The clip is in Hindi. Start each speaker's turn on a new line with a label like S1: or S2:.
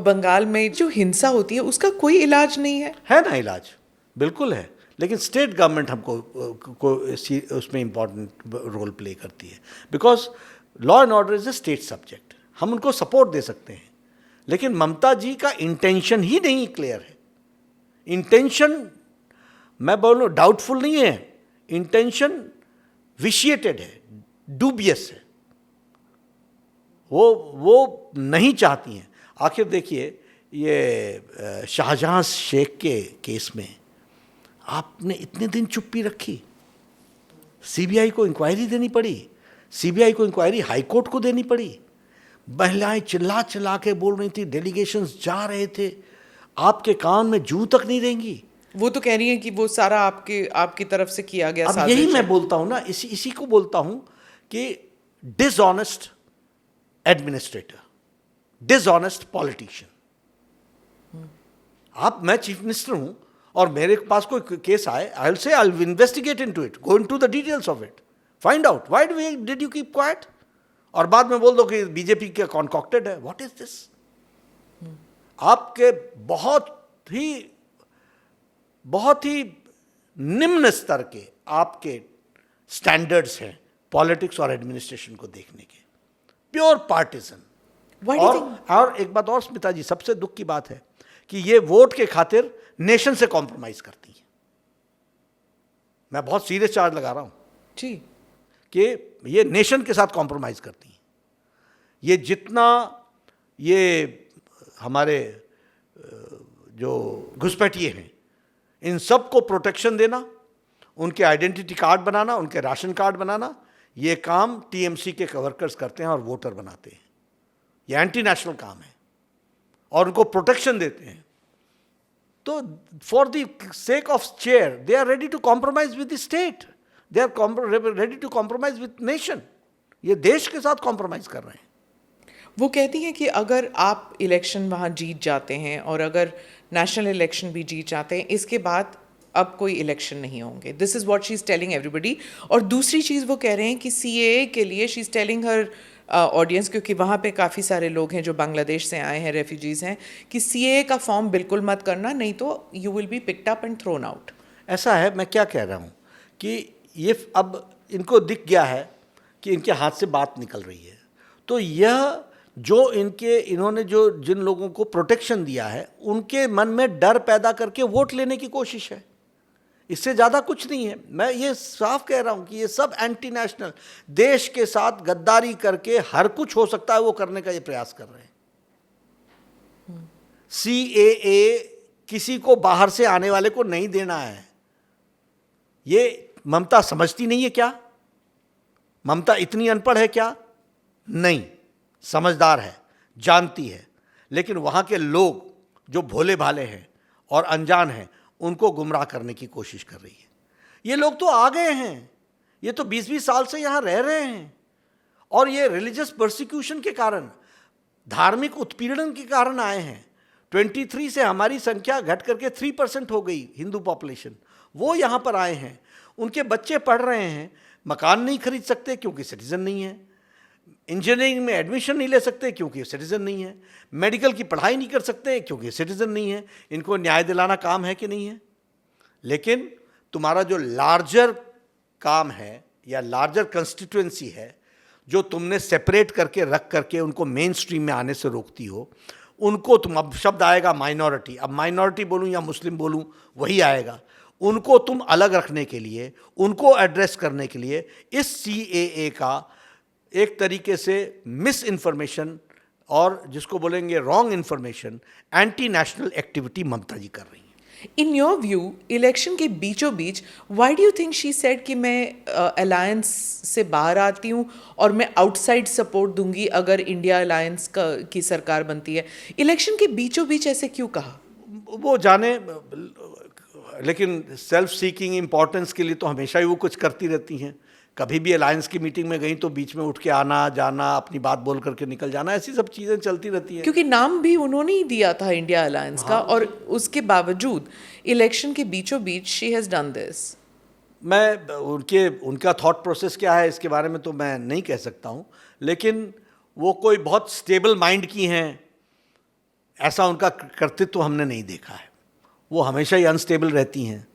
S1: बंगाल में जो हिंसा होती है उसका कोई इलाज नहीं है?
S2: है ना इलाज, बिल्कुल है, लेकिन स्टेट गवर्नमेंट हमको उसमें इम्पॉर्टेंट रोल प्ले करती है, because law and order is a state subject. हम उनको सपोर्ट दे सकते हैं, लेकिन ममता जी का इंटेंशन ही नहीं क्लियर है। इंटेंशन मैं बोलूँ डाउटफुल नहीं है, इंटेंशन विशिएटेड है, डूबियस है। वो नहीं चाहती हैं। आखिर देखिए, ये शाहजहां शेख के केस में आपने इतने दिन चुप्पी रखी, सीबीआई को इंक्वायरी देनी पड़ी, सीबीआई को इंक्वायरी हाई कोर्ट को देनी पड़ी, महिलाएं चिल्ला चिल्ला के बोल रही थी, डेलीगेशंस जा रहे थे, आपके कान में जू तक नहीं देंगी।
S1: वो तो कह रही है कि वो सारा आपकी तरफ से किया गया।
S2: अब यही मैं बोलता हूं ना, इसी को बोलता हूं कि डिसऑनेस्ट एडमिनिस्ट्रेटर, डिसऑनेस्ट पॉलिटिशियन। मैं चीफ मिनिस्टर हूं और मेरे पास कोई केस आए, I will say I will investigate into it, go into the details of it, find out why did you keep quiet, और बाद में बोल दो कि बीजेपी का कॉन्कॉक्टेड है। What is this? आपके बहुत ही निम्न स्तर के आपके स्टैंडर्ड्स हैं पॉलिटिक्स और एडमिनिस्ट्रेशन को देखने के, प्योर पार्टिजन। और एक बात और स्मिता जी, सबसे दुख की बात है कि ये वोट के खातिर नेशन से कॉम्प्रोमाइज करती है। मैं बहुत सीरियस चार्ज लगा रहा हूं
S1: जी
S2: कि ये नेशन के साथ कॉम्प्रोमाइज करती हैं। ये जितना ये हमारे जो घुसपैठिए हैं, इन सबको प्रोटेक्शन देना, उनके आइडेंटिटी कार्ड बनाना, उनके राशन कार्ड बनाना, ये काम टीएमसी के वर्कर्स करते हैं और वोटर बनाते हैं। ये एंटी नेशनल काम है और उनको प्रोटेक्शन देते हैं। तो for the sake of chair they are ready to compromise with the state, they are ready to compromise with nation. ये देश के साथ कॉम्प्रोमाइज कर रहे हैं।
S1: वो कहती हैं कि अगर आप इलेक्शन वहाँ जीत जाते हैं और अगर नेशनल इलेक्शन भी जीत जाते हैं, इसके बाद अब कोई इलेक्शन नहीं होंगे। This is what she is telling everybody. और दूसरी चीज़ वो कह रहे हैं कि सीएए के लिए she is telling her audience, क्योंकि वहाँ पे काफ़ी सारे लोग हैं जो बांग्लादेश से आए हैं, रेफ्यूजीज़ हैं, कि सीएए का फॉर्म बिल्कुल मत करना, नहीं तो you will be picked up and thrown out.
S2: ऐसा है, मैं क्या कह रहा हूँ कि ये अब इनको दिख गया है कि इनके हाथ से बात निकल रही है, तो यह जो इन्होंने जो जिन लोगों को प्रोटेक्शन दिया है उनके मन में डर पैदा करके वोट लेने की कोशिश है। इससे ज़्यादा कुछ नहीं है। मैं ये साफ कह रहा हूँ कि ये सब एंटी नेशनल, देश के साथ गद्दारी करके हर कुछ हो सकता है वो करने का ये प्रयास कर रहे हैं। सीएए किसी को बाहर से आने वाले को नहीं देना है। ये ममता समझती नहीं है क्या? ममता इतनी अनपढ़ है क्या? नहीं, समझदार है, जानती है, लेकिन वहाँ के लोग जो भोले भाले हैं और अनजान हैं उनको गुमराह करने की कोशिश कर रही है। ये लोग तो आ गए हैं, ये तो 20-20 साल से यहाँ रह रहे हैं और ये रिलीजियस परसिक्यूशन के कारण, धार्मिक उत्पीड़न के कारण आए हैं। 23 से हमारी संख्या घट करके 3% हो गई हिंदू पॉपुलेशन। वो यहाँ पर आए हैं, उनके बच्चे पढ़ रहे हैं, मकान नहीं खरीद सकते क्योंकि सिटीजन नहीं है, इंजीनियरिंग में एडमिशन नहीं ले सकते क्योंकि सिटीजन नहीं है, मेडिकल की पढ़ाई नहीं कर सकते क्योंकि सिटीजन नहीं है। इनको न्याय दिलाना काम है कि नहीं है? लेकिन तुम्हारा जो लार्जर काम है या लार्जर कंस्टिट्यूएंसी है, जो तुमने सेपरेट करके रख करके उनको मेन स्ट्रीम में आने से रोकती हो, उनको तुम, अब शब्द आएगा माइनॉरिटी, अब माइनॉरिटी बोलूँ या मुस्लिम बोलूँ वही आएगा, उनको तुम अलग रखने के लिए, उनको एड्रेस करने के लिए इस सीएए का एक तरीके से मिस इन्फॉर्मेशन और जिसको बोलेंगे wrong information, anti national activity Mamata ji कर रही हैं।
S1: इन योर व्यू, इलेक्शन के बीचों बीच why do you think she said कि मैं अलायंस से बाहर आती हूँ और मैं आउटसाइड सपोर्ट दूंगी अगर इंडिया अलायंस की सरकार बनती है? इलेक्शन के बीचों बीच ऐसे क्यों कहा?
S2: वो जाने, लेकिन सेल्फ सीकिंग इम्पोर्टेंस के लिए तो हमेशा ही वो कुछ करती रहती हैं। कभी भी अलायंस की मीटिंग में गई तो बीच में उठ के आना जाना, अपनी बात बोल करके निकल जाना, ऐसी सब चीज़ें चलती रहती हैं।
S1: क्योंकि नाम भी उन्होंने ही दिया था इंडिया अलायंस का, और उसके बावजूद इलेक्शन के बीचों बीच शी हैज़ डन दिस।
S2: मैं उनका थॉट प्रोसेस क्या है इसके बारे में तो मैं नहीं कह सकता हूँ, लेकिन वो कोई बहुत स्टेबल माइंड की हैं ऐसा उनका कर्तृत्व हमने नहीं देखा है। वो हमेशा ही अनस्टेबल रहती हैं,